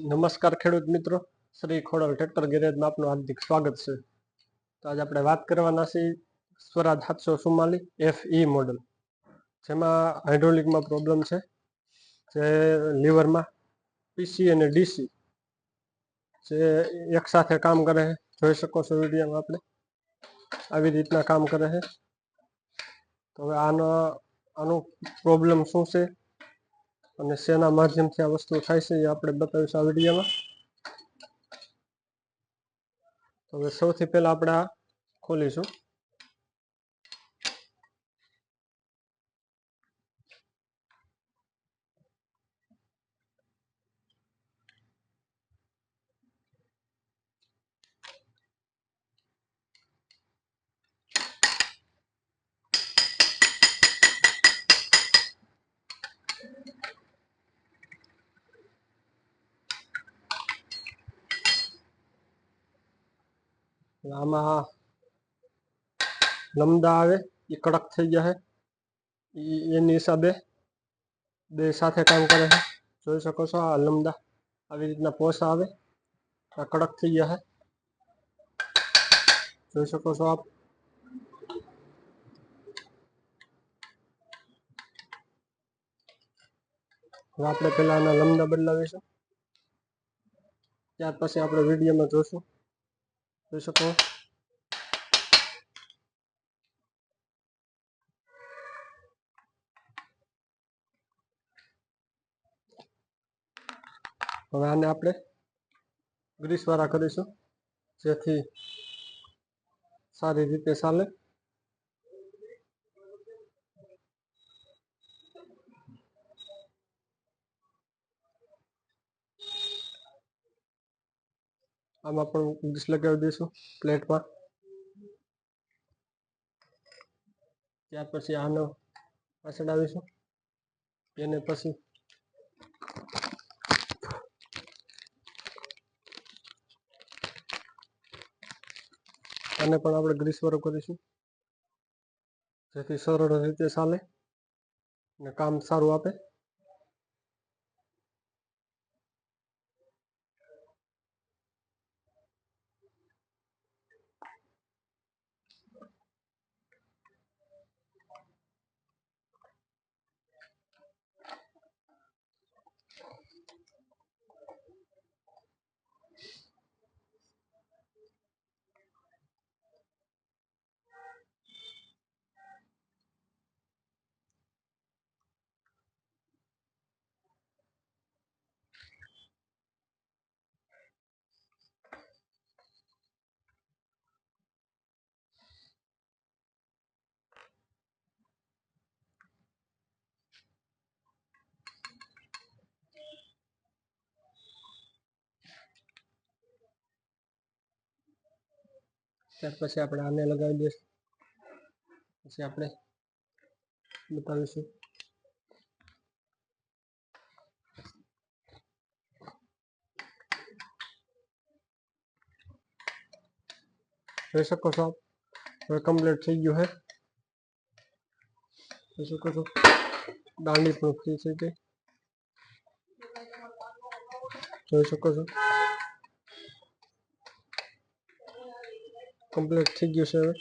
નમસ્કાર ખેડૂત મિત્રો, શ્રી ખોડલ ટ્રેક્ટર ગેરેજમાં આપનું હાર્દિક સ્વાગત છે. તો આજે આપણે વાત કરવાના છીએ સ્વરાજ 744 FE મોડલ, જેમાં હાઇડ્રોલિકમાં પ્રોબ્લેમ છે, જે લીવરમાં પીસી અને ડીસી જે એકસાથે કામ કરે છે. જોઈ શકો છો વિડીયોમાં આપણે આવી રીતના કામ કરે છે. તો હવે આનું પ્રોબ્લેમ શું છે અને શેના માધ્યમથી આ વસ્તુ થાય છે એ આપણે બતાવીશું આ વિડીયોમાં. તો હવે સૌથી પહેલા આપણે આ ખોલીશું. આમાં લમદા આવે એ કડક થઈ ગયા છે, એની હિસાબે બે સાથે કામ કરે છે. જોઈ શકો છો આ લમદા આવી રીતના પોસ આવે, આ કડક થઈ ગયા છે. જોઈ શકો છો આપ. આપણે પહેલા આના લમદા બદલાવીશું, ત્યાર પછી આપણે વિડીયોમાં જોશું. જોઈ શકો હવે આને આપણે ગ્રીસ વાળા કરીશું, જેથી સારી રીતે ચાલે. આમાં પણ ગ્રીસ લગાવી દઈશું પ્લેટમાં. ત્યાર પછી આનો ચડાવીશું, એને પછી આને પણ આપણે ગ્રીસ વાળો કરીશું, જેથી સરળ રીતે ચાલે અને કામ સારું આપે. ત્યાર પછી આપણે આને લગાવી દઈશું, પછી આપણે બતાવીશું. જોઈ શકો છો આપ, હવે કમ્પ્લીટ થઈ ગયું છે. જોઈ શકો છો દાંડી પણ ફ્રી થઈ ગઈ. જોઈ શકો છો કમ્પ્લીટ થઈ ગયું છે હવે.